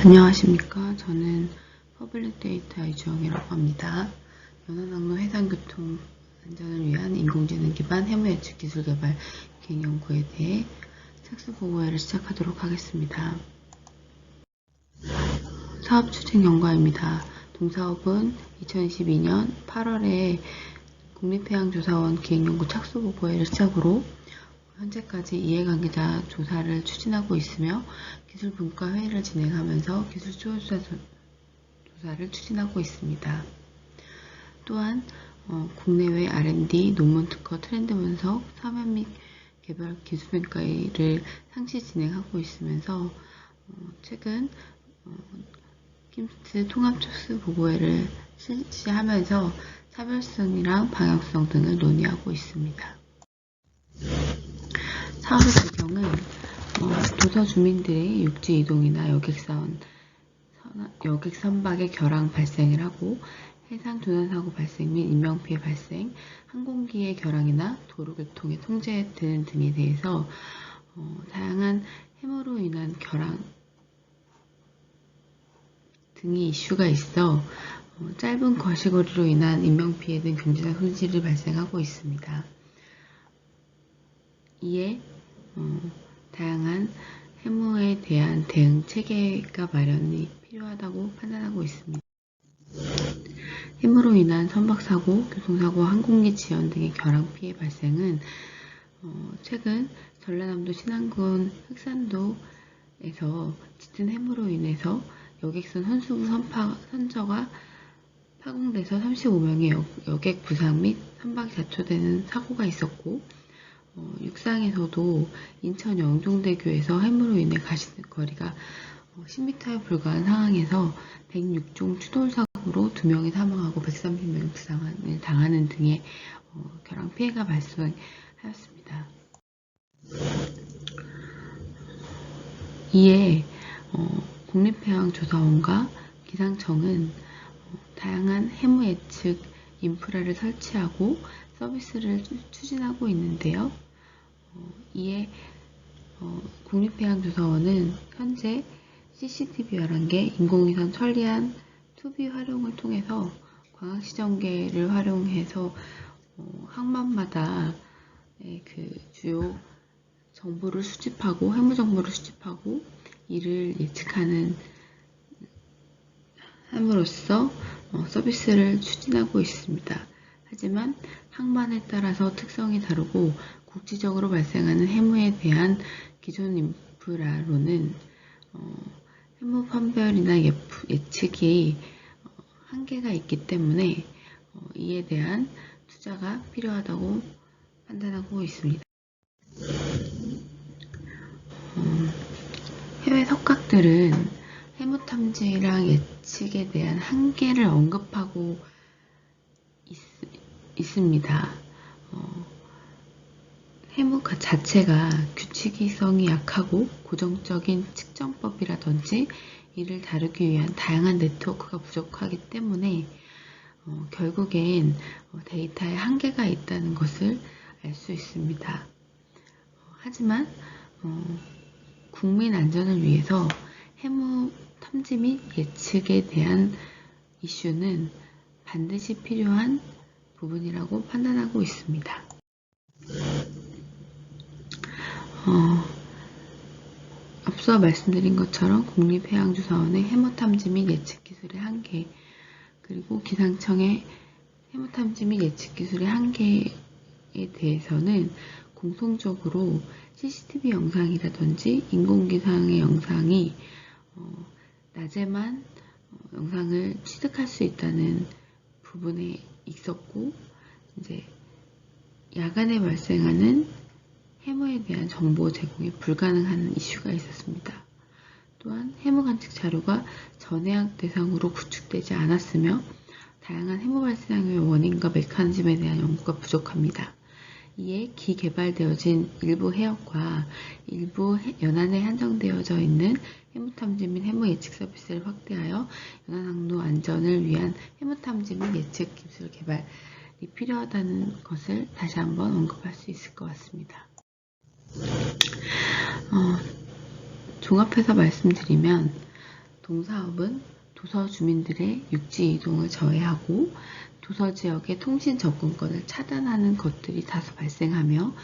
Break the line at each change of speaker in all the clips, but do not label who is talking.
안녕하십니까. 저는 퍼블릭 데이터 이주영이라고 합니다. 연안항로 해상교통 안전을 위한 인공지능 기반 해무 예측 기술 개발 기획 연구에 대해 착수 보고회를 시작하도록 하겠습니다. 사업 추진 경과입니다. 동사업은 2022년 8월에 국립해양조사원 기획연구 착수 보고회를 시작으로 현재까지 이해관계자 조사를 추진하고 있으며 기술 분과 회의를 진행하면서 기술 추후 조사를 추진하고 있습니다. 또한 국내외 R&D, 논문 특허, 트렌드 분석, 사면 및 개발 기술 평가를 상시 진행하고 있으면서 최근 킴스트 통합 착수 보고회를 실시하면서 차별성이랑 방향성 등을 논의하고 있습니다. 사업의 배경은 도서 주민들의 육지 이동이나 여객 선박의 결항 발생을 하고 해상 조난사고 발생 및 인명피해 발생, 항공기의 결항이나 도로교통의 통제되는 등에 대해서 다양한 해무로 인한 결항 등의 이슈가 있어 짧은 거시거리로 인한 인명피해 등 경제적 손실이 발생하고 있습니다. 이에 다양한 해무에 대한 대응 체계가 마련이 필요하다고 판단하고 있습니다. 해무로 인한 선박사고, 교통사고, 항공기 지연 등의 결항 피해 발생은 최근 전라남도 신안군 흑산도에서 짙은 해무로 인해서 여객선 선수부 선저가 파공돼서 35명의 여객 부상 및 선박이 자초되는 사고가 있었고, 육상에서도 인천 영종대교에서 해무로 인해 가시는 거리가 10m에 불과한 상황에서 106종 추돌사고로 2명이 사망하고 130명이 부상을 당하는 등의 결항 피해가 발생하였습니다. 이에 국립해양조사원과 기상청은 다양한 해무 예측 인프라를 설치하고 서비스를 추진하고 있는데요. 이에 국립해양조사원은 현재 CCTV 11개, 인공위성 천리안 2B 활용을 통해서 광학시정계를 활용해서 항만마다 그 주요 정보를 수집하고 해무 정보를 수집하고 이를 예측하는 함으로써 서비스를 추진하고 있습니다. 하지만 항만에 따라서 특성이 다르고 국지적으로 발생하는 해무에 대한 기존 인프라로는 해무 판별이나 예측이 한계가 있기 때문에 이에 대한 투자가 필요하다고 판단하고 있습니다. 해외 석각들은 해무 탐지랑 예측에 대한 한계를 언급하고 있습니다. 해무 자체가 규칙성이 약하고 고정적인 측정법이라든지 이를 다루기 위한 다양한 네트워크가 부족하기 때문에 결국엔 데이터에 한계가 있다는 것을 알 수 있습니다. 하지만 국민 안전을 위해서 해무 탐지 및 예측에 대한 이슈는 반드시 필요한 부분이라고 판단하고 있습니다. 앞서 말씀드린 것처럼 국립해양조사원의 해무 탐지 및 예측 기술의 한계, 그리고 기상청의 해무 탐지 및 예측 기술의 한계에 대해서는 공통적으로 CCTV 영상이라든지 인공기상의 영상이 낮에만 영상을 취득할 수 있다는 부분에 있었고, 이제 야간에 발생하는 해무에 대한 정보 제공이 불가능한 이슈가 있었습니다. 또한 해무 관측 자료가 전해학 대상으로 구축되지 않았으며 다양한 해무 발생의 원인과 메커니즘에 대한 연구가 부족합니다. 이에 기개발되어진 일부 해역과 일부 연안에 한정되어져 있는 해무 탐지 및 해무 예측 서비스를 확대하여 연안항로 안전을 위한 해무 탐지 및 예측 기술 개발이 필요하다는 것을 다시 한번 언급할 수 있을 것 같습니다. 종합해서 말씀드리면 동사업은 도서 주민들의 육지 이동을 저해하고 도서 지역의 통신 접근권을 차단하는 것들이 다수 발생하며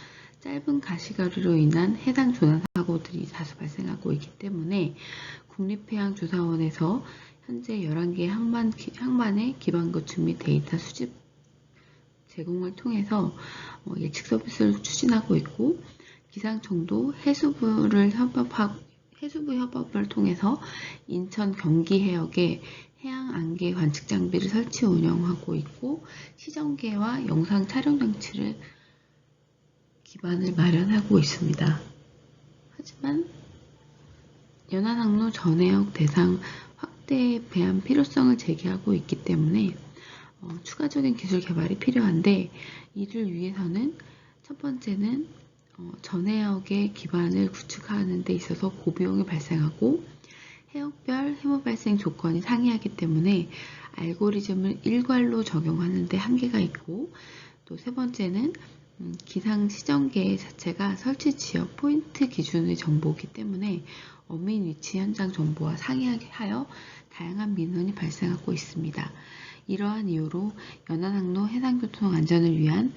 짧은 가시거리로 인한 해상 조난 사고들이 다수 발생하고 있기 때문에 국립해양조사원에서 현재 11개 항만의 기반 구축 및 데이터 수집 제공을 통해서 예측 서비스를 추진하고 있고, 기상청도 해수부 협업을 통해서 인천 경기 해역에 해양 안개 관측 장비를 설치 운영하고 있고, 시정계와 영상 촬영 장치를 기반을 마련하고 있습니다. 하지만 연안항로 전해역 대상 확대에 대한 필요성을 제기하고 있기 때문에 추가적인 기술 개발이 필요한데, 이를 위해서는 첫 번째는 전해역의 기반을 구축하는 데 있어서 고비용이 발생하고 해역별 해무 발생 조건이 상이하기 때문에 알고리즘을 일괄로 적용하는 데 한계가 있고, 또 세 번째는 기상 시정계 자체가 설치 지역 포인트 기준의 정보이기 때문에 어민 위치 현장 정보와 상이하게 하여 다양한 민원이 발생하고 있습니다. 이러한 이유로 연안항로 해상교통 안전을 위한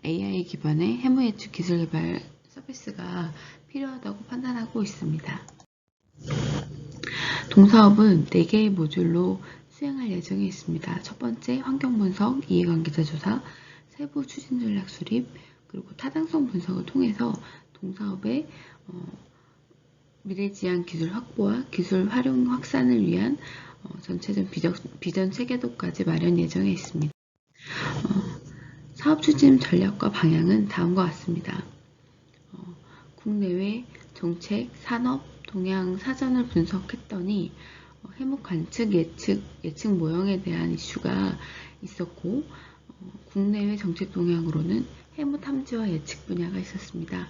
AI 기반의 해무 예측 기술 개발 서비스가 필요하다고 판단하고 있습니다. 동사업은 4개의 모듈로 수행할 예정에 있습니다. 첫 번째, 환경 분석, 이해관계자 조사, 세부 추진 전략 수립, 그리고 타당성 분석을 통해서 동사업의 미래지향 기술 확보와 기술 활용 확산을 위한 전체적 비전 체계도까지 마련 예정에 있습니다. 사업 추진 전략과 방향은 다음과 같습니다. 국내외 정책, 산업, 동향 사전을 분석했더니 해무 관측, 예측 모형에 대한 이슈가 있었고, 국내외 정책 동향으로는 해무 탐지와 예측 분야가 있었습니다.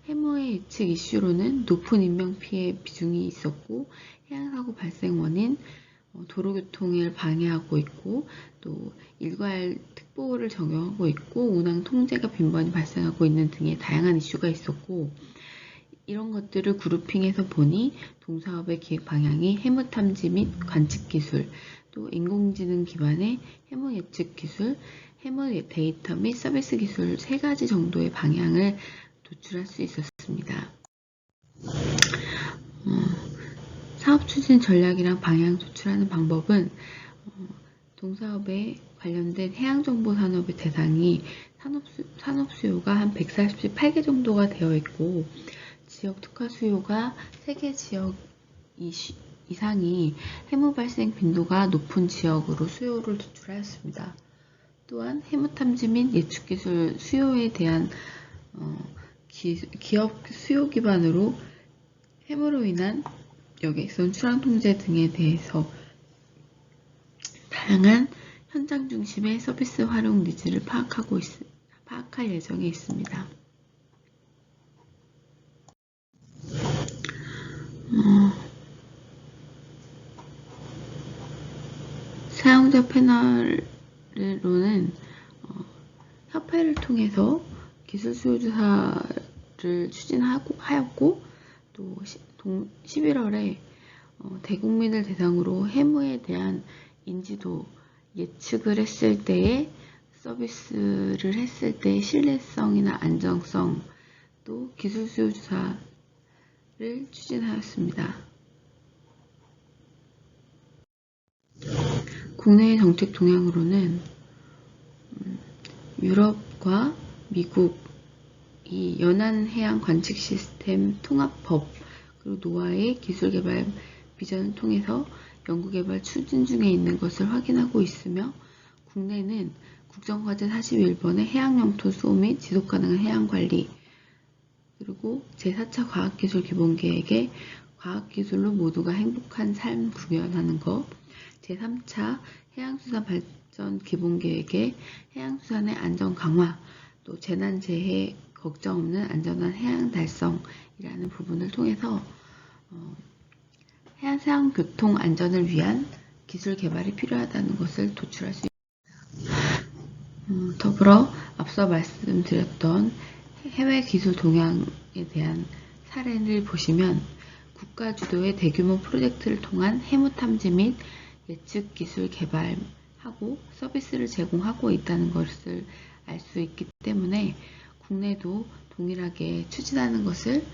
해무의 예측 이슈로는 높은 인명피해 비중이 있었고, 해양사고 발생 원인, 도로교통을 방해하고 있고, 또 일괄 특보를 적용하고 있고, 운항 통제가 빈번히 발생하고 있는 등의 다양한 이슈가 있었고, 이런 것들을 그룹핑해서 보니 동사업의 기획 방향이 해무 탐지 및 관측 기술, 또 인공지능 기반의 해무 예측 기술, 해무 데이터 및 서비스 기술 3가지 정도의 방향을 도출할 수 있었습니다. 사업 추진 전략이랑 방향 도출하는 방법은 동사업에 관련된 해양정보 산업의 대상이 산업 수요가 한 148개 정도가 되어 있고, 지역 특화 수요가 3개 지역 이상이 해무 발생 빈도가 높은 지역으로 수요를 도출하였습니다. 또한 해무 탐지 및 예측 기술 수요에 대한 기업 수요 기반으로 해무로 인한 여객선 출항 통제 등에 대해서 다양한 현장 중심의 서비스 활용 니즈를 파악할 예정에 있습니다. 사용자 패널로는 협회를 통해서 기술 수요 조사를 추진하였고, 또 11월에 대국민을 대상으로 해무에 대한 인지도 예측을 했을 때의 서비스를 했을 때의 신뢰성이나 안정성, 또 기술 수요 조사를 추진하였습니다. 국내의 정책 동향으로는 유럽과 미국이 연안해양 관측 시스템 통합법 그리고 노아의 기술 개발 비전을 통해서 연구개발 추진 중에 있는 것을 확인하고 있으며, 국내는 국정과제 41번의 해양영토 수호 및 지속가능한 해양관리, 그리고 제4차 과학기술 기본계획의 과학기술로 모두가 행복한 삶 구현하는 것, 제3차 해양수산 발전 기본계획의 해양수산의 안전 강화, 또 재난재해 걱정 없는 안전한 해양 달성이라는 부분을 통해서 해상 교통 안전을 위한 기술 개발이 필요하다는 것을 도출할 수 있습니다. 더불어 앞서 말씀드렸던 해외 기술 동향에 대한 사례를 보시면 국가 주도의 대규모 프로젝트를 통한 해무 탐지 및 예측 기술 개발하고 서비스를 제공하고 있다는 것을 알 수 있기 때문에 국내도 동일하게 추진하는 것을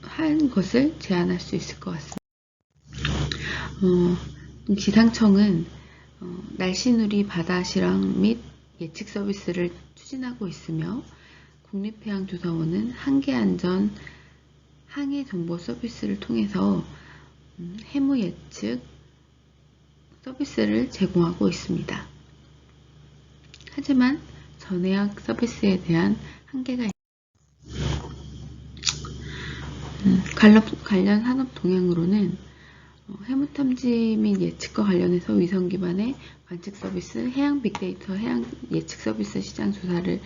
하는 것을 제안할 수 있을 것 같습니다. 기상청은 날씨누리 바다 실황 및 예측 서비스를 추진하고 있으며 국립해양조사원은 한계안전 항해 정보 서비스를 통해서 해무 예측 서비스를 제공하고 있습니다. 하지만 전해학 서비스에 대한 한계가 관련 산업 동향으로는 해무 탐지 및 예측과 관련해서 위성 기반의 관측 서비스, 해양 빅데이터 해양 예측 서비스 시장 조사를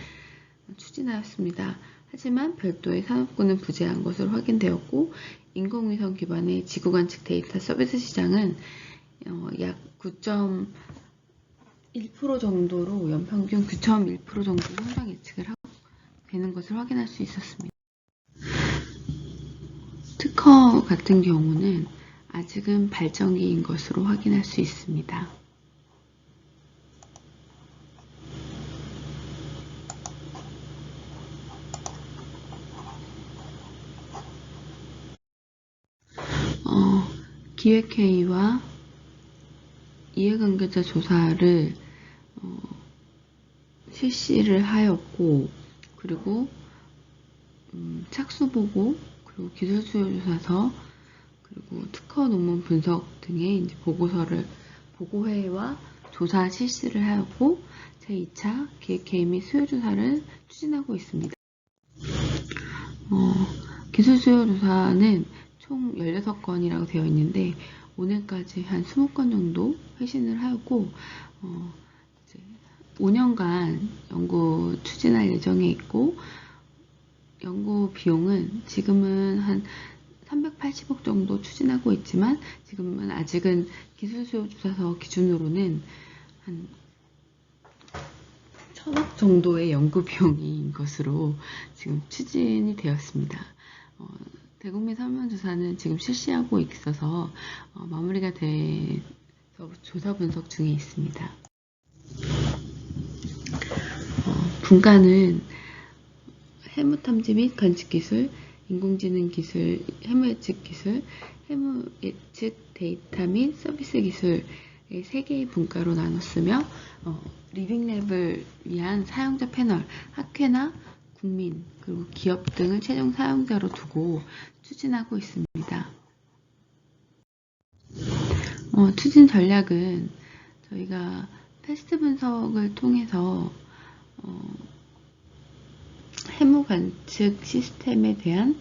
추진하였습니다. 하지만 별도의 산업군은 부재한 것으로 확인되었고 인공위성 기반의 지구 관측 데이터 서비스 시장은 약 9.1% 정도로 연평균 9.1% 정도 성장 예측을 하고 되는 것을 확인할 수 있었습니다. 특허 같은 경우는 아직은 발전기인 것으로 확인할 수 있습니다. 기획회의와 이해관계자 조사를 실시를 하였고, 그리고 착수보고, 그리고 기술수요조사서, 그리고 특허 논문 분석 등의 이제 보고회와 조사 실시를 하였고, 제2차 기획회의 및 수요조사를 추진하고 있습니다. 기술수요조사는 총 16건이라고 되어 있는데 오늘까지 한 20건 정도 회신을 하였고 5년간 연구 추진할 예정에 있고 연구 비용은 지금은 한 380억 정도 추진하고 있지만 지금은 아직은 기술수요조사서 기준으로는 한 1000억 정도의 연구 비용인 것으로 지금 추진이 되었습니다. 대국민 설문조사는 지금 실시하고 있어서 마무리가 돼서 조사 분석 중에 있습니다. 분과는 해무 탐지 및 관측 기술, 인공지능 기술, 해무 예측 기술, 해무 예측 데이터 및 서비스 기술의 3개의 분과로 나눴으며 리빙랩을 위한 사용자 패널, 학회나 국민, 그리고 기업 등을 최종 사용자로 두고 추진하고 있습니다. 추진 전략은 저희가 패스트 분석을 통해서 해무 관측 시스템에 대한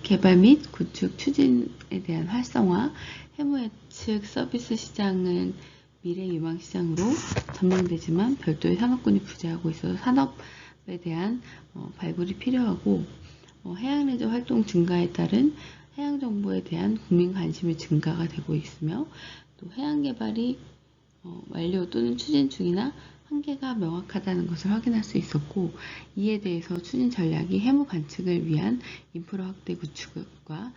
개발 및 구축 추진에 대한 활성화, 해무 예측 서비스 시장은 미래 유망 시장으로 전망되지만 별도의 산업군이 부재하고 있어서 산업에 대한 발굴이 필요하고 해양 레저 활동 증가에 따른 해양 정보에 대한 국민 관심이 증가가 되고 있으며 또 해양 개발이 완료 또는 추진 중이나 한계가 명확하다는 것을 확인할 수 있었고 이에 대해서 추진 전략이 해무 관측을 위한 인프라 확대 구축과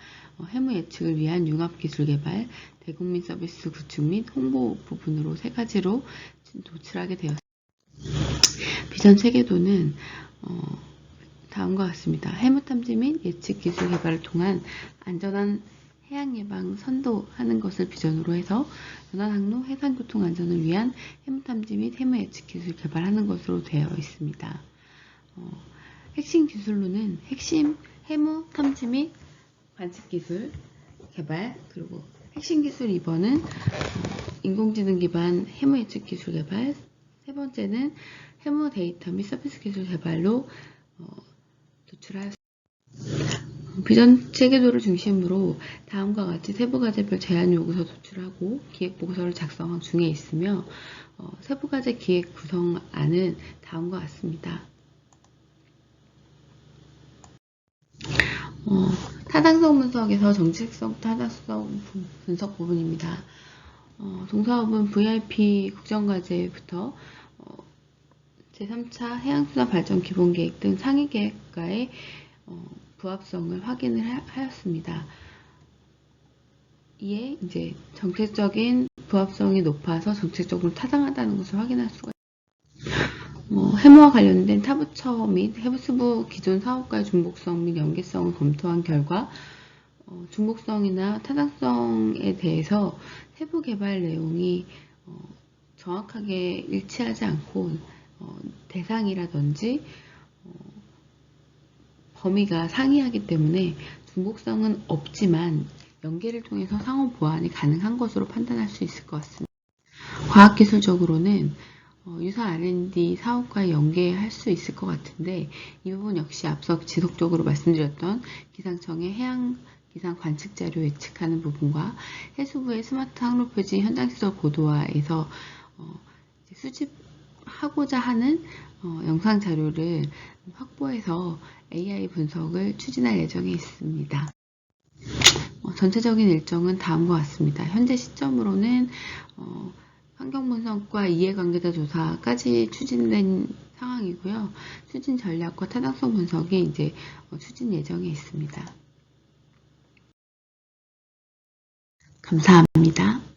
해무 예측을 위한 융합 기술 개발, 대국민 서비스 구축 및 홍보 부분으로 3가지로 도출하게 되었습니다. 비전 체계도는 다음과 같습니다. 해무 탐지 및 예측 기술 개발을 통한 안전한 해양 예방 선도하는 것을 비전으로 해서 연안항로 해상교통 안전을 위한 해무 탐지 및 해무 예측 기술 개발하는 것으로 되어 있습니다. 핵심 기술로는 핵심 해무 탐지 및 관측 기술 개발, 그리고 핵심 기술 2번은 인공지능 기반 해무 예측 기술 개발, 3번째는 해무 데이터 및 서비스 기술 개발로 도출하였습니다. 비전 체계도를 중심으로 다음과 같이 세부과제별 제안 요구서 도출하고 기획보고서를 작성 중에 있으며 세부과제 기획 구성안은 다음과 같습니다. 타당성 분석에서 정책성 타당성 분석 부분입니다. 동사업은 VIP 국정과제부터 제3차 해양수산 발전 기본계획 등 상위 계획과의 부합성을 확인을 하였습니다. 이에 이제 정책적인 부합성이 높아서 정책적으로 타당하다는 것을 확인할 수가 있습니다. 해무와 관련된 타부처 및 해수부 기존 사업과의 중복성 및 연계성을 검토한 결과 중복성이나 타당성에 대해서 세부 개발 내용이 정확하게 일치하지 않고 대상이라든지 범위가 상이하기 때문에 중복성은 없지만 연계를 통해서 상호 보완이 가능한 것으로 판단할 수 있을 것 같습니다. 과학기술적으로는 유사 R&D 사업과 연계할 수 있을 것 같은데 이 부분 역시 앞서 지속적으로 말씀드렸던 기상청의 해양 기상 관측 자료 예측하는 부분과 해수부의 스마트 항로 표지 현장 시설 고도화에서 수집하고자 하는 영상 자료를 확보해서 AI 분석을 추진할 예정에 있습니다. 전체적인 일정은 다음과 같습니다. 현재 시점으로는 환경분석과 이해관계자 조사까지 추진된 상황이고요. 추진 전략과 타당성 분석이 이제 추진 예정에 있습니다. 감사합니다.